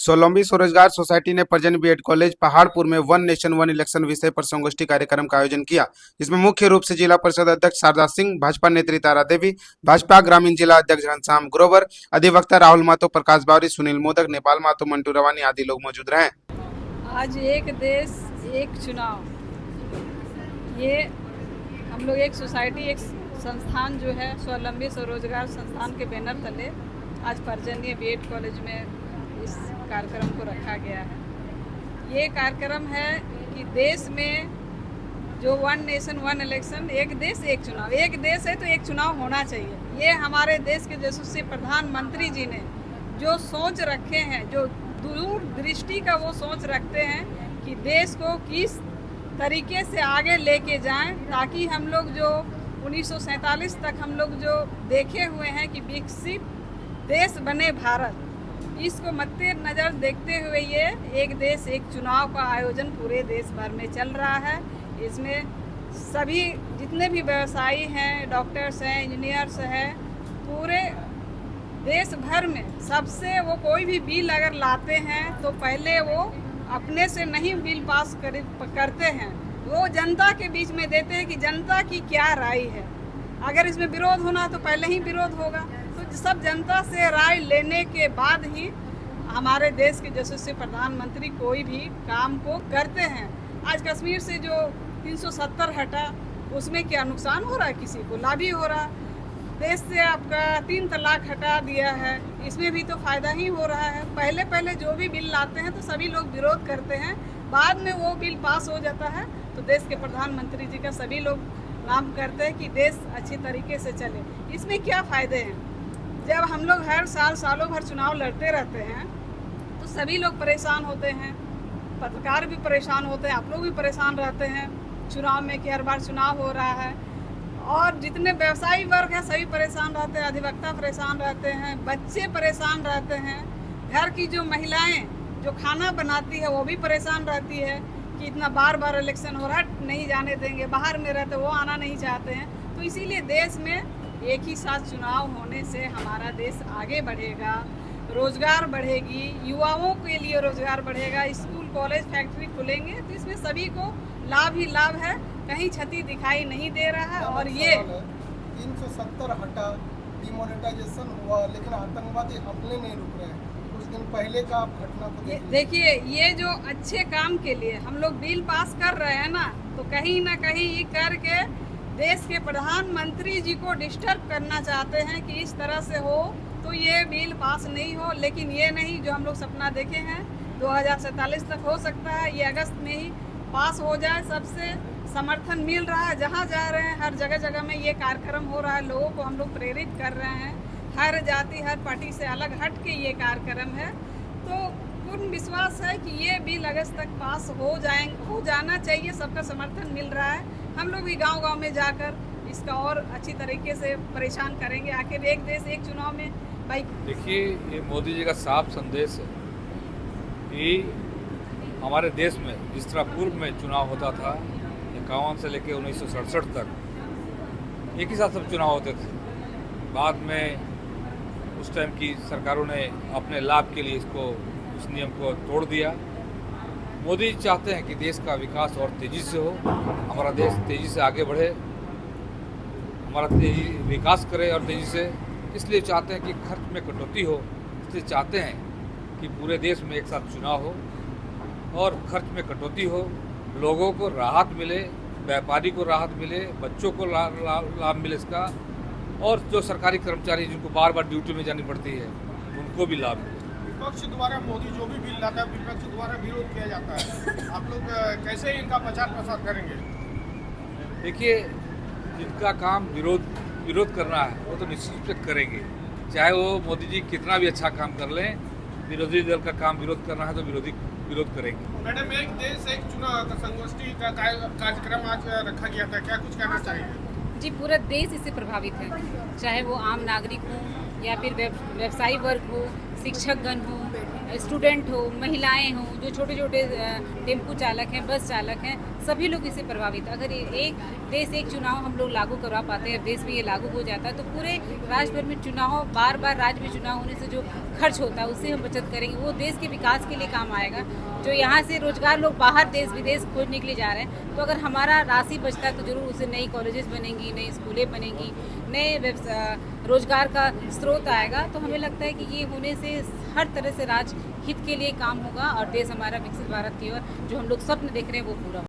सोलंबी स्वरोजगार सोसाइटी ने परजन BEd college Paharpur में वन नेशन वन इलेक्शन विषय पर संगोष्ठी कार्यक्रम का आयोजन किया, जिसमें मुख्य रूप से जिला परिषद अध्यक्ष शारदा सिंह, भाजपा नेत्री तारा देवी, भाजपा ग्रामीण जिला अध्यक्ष घनश्याम ग्रोवर, अधिवक्ता राहुल महतो, प्रकाश बावरी, सुनील मोदक, नेपाल महतो, मंटू रवानी आदि लोग मौजूद रहे। आज एक देश एक चुनाव, ये हम लोग एक सोसाइटी, एक संस्थान जो है स्वावलंबी स्वरोजगार संस्थान के बैनर तले आज परजनीय बीएड कॉलेज में इस कार्यक्रम को रखा गया है। ये कार्यक्रम है कि देश में जो वन नेशन वन इलेक्शन, एक देश एक चुनाव, एक देश है तो एक चुनाव होना चाहिए। ये हमारे देश के यशस्वी प्रधानमंत्री जी ने जो सोच रखे हैं, जो दूरदृष्टि का वो सोच रखते हैं कि देश को किस तरीके से आगे लेके जाएं, ताकि हम लोग जो 1947 तक हम लोग जो देखे हुए हैं कि विकसित देश बने भारत, इसको मद्देनजर देखते हुए ये एक देश एक चुनाव का आयोजन पूरे देश भर में चल रहा है। इसमें सभी जितने भी व्यवसायी हैं, डॉक्टर्स हैं, इंजीनियर्स हैं, पूरे देश भर में सबसे वो कोई भी बिल अगर लाते हैं तो पहले वो अपने से नहीं बिल पास करते हैं, वो जनता के बीच में देते हैं कि जनता की क्या राय है। अगर इसमें विरोध होना तो पहले ही विरोध होगा, तो सब जनता से राय लेने के बाद ही हमारे देश के यशस्वी प्रधानमंत्री कोई भी काम को करते हैं। आज कश्मीर से जो 370 हटा, उसमें क्या नुकसान हो रहा है? किसी को लाभ ही हो रहा है। देश से आपका 3 तलाक हटा दिया है, इसमें भी तो फायदा ही हो रहा है। पहले पहले जो भी बिल लाते हैं तो सभी लोग विरोध करते हैं, बाद में वो बिल पास हो जाता है तो देश के प्रधानमंत्री जी का सभी लोग नाम करते हैं कि देश अच्छी तरीके से चले। इसमें क्या फ़ायदे हैं? जब हम लोग हर साल सालों भर चुनाव लड़ते रहते हैं तो सभी लोग परेशान होते हैं, पत्रकार भी परेशान होते हैं, आप लोग भी परेशान रहते हैं चुनाव में कि हर बार चुनाव हो रहा है, और जितने व्यवसायी वर्ग हैं सभी परेशान रहते हैं, अधिवक्ता परेशान रहते हैं, बच्चे परेशान रहते हैं, घर की जो महिलाएँ जो खाना बनाती है वो भी परेशान रहती है कि इतना बार बार इलेक्शन हो रहा है, नहीं जाने देंगे, बाहर में रहते वो आना नहीं चाहते हैं। तो इसीलिए देश में एक ही साथ चुनाव होने से हमारा देश आगे बढ़ेगा, रोजगार बढ़ेगी, युवाओं के लिए रोजगार बढ़ेगा, स्कूल कॉलेज फैक्ट्री खुलेंगे तो इसमें सभी को लाभ ही लाभ है, कहीं क्षति दिखाई नहीं दे रहा है। और ये 370 हटा, डिमोनेटाइजेशन हुआ, लेकिन आतंकवादी हमले नहीं रुक रहे हैं। कुछ दिन पहले का आप घटना को देखिए, ये जो अच्छे काम के लिए हम लोग बिल पास कर रहे हैं ना, तो कहीं ना कहीं ये करके देश के प्रधानमंत्री जी को डिस्टर्ब करना चाहते हैं कि इस तरह से हो तो ये बिल पास नहीं हो। लेकिन ये नहीं, जो हम लोग सपना देखे हैं 2047 तक हो सकता है, ये अगस्त में ही पास हो जाए। सबसे समर्थन मिल रहा है, जहाँ जा रहे हैं हर जगह जगह में ये कार्यक्रम हो रहा है, लोगों को हम लोग प्रेरित कर रहे हैं। हर जाति हर पार्टी से अलग हट के ये कार्यक्रम है, तो पूर्ण विश्वास है कि ये बिल अगस्त तक पास हो जाना चाहिए। सबका समर्थन मिल रहा है। हम लोग भी गांव-गांव में जाकर इसका और अच्छी तरीके से परेशान करेंगे। आखिर एक देश एक चुनाव में भाई, देखिए, ये मोदी जी का साफ संदेश है कि हमारे देश में जिस तरह पूर्व में चुनाव होता था 51 से लेकर 1967 तक एक ही साथ सब चुनाव होते थे। बाद में उस टाइम की सरकारों ने अपने लाभ के लिए उस नियम को तोड़ दिया। मोदी जी चाहते हैं कि देश का विकास और तेज़ी से हो, हमारा देश तेज़ी से आगे बढ़े, हमारा विकास करे और तेज़ी से। इसलिए चाहते हैं कि खर्च में कटौती हो, इसलिए चाहते हैं कि पूरे देश में एक साथ चुनाव हो और खर्च में कटौती हो, लोगों को राहत मिले, व्यापारी को राहत मिले, बच्चों को लाभ मिले इसका, और जो सरकारी कर्मचारी जिनको बार बार ड्यूटी में जानी पड़ती है उनको भी लाभ मिले। विपक्ष द्वारा मोदी जो भी बिल लाता है विपक्ष द्वारा विरोध किया जाता है, आप लोग कैसे इनका प्रचार प्रसार करेंगे? देखिए, जिनका काम विरोध करना है वो तो निश्चित रूप से करेंगे, चाहे वो मोदी जी कितना भी अच्छा काम कर लें। विरोधी दल का काम विरोध करना है तो विरोध करेंगे। मैडम, एक देश एक चुनाव संगोष्ठी का कार्यक्रम आज रखा गया था, क्या कुछ कहना चाहिए? जी, पूरा देश इससे प्रभावित है, चाहे वो आम नागरिक हो या फिर व्यवसायी वर्ग हो, शिक्षकगण हो, स्टूडेंट हो, महिलाएं हो, जो छोटे छोटे टेम्पू चालक हैं, बस चालक हैं, सभी लोग इससे प्रभावित। अगर एक देश एक चुनाव हम लोग लागू करवा पाते हैं, देश में ये लागू हो जाता है, तो पूरे राज्य भर में चुनाव, बार बार राज्य में चुनाव होने से जो खर्च होता है उससे हम बचत करेंगे, वो देश के विकास के लिए काम आएगा। जो यहाँ से रोजगार लोग बाहर देश विदेश खोजने के लिए जा रहे हैं, तो अगर हमारा राशि बचता है तो जरूर उससे नई कॉलेजेस बनेंगी, नई स्कूलें बनेंगी, नए रोजगार का स्रोत आएगा। तो हमें लगता है कि ये होने से हर तरह से राज्य हित के लिए काम होगा और देश हमारा विकसित भारत की ओर जो हम लोग स्वप्न देख रहे हैं वो पूरा होगा।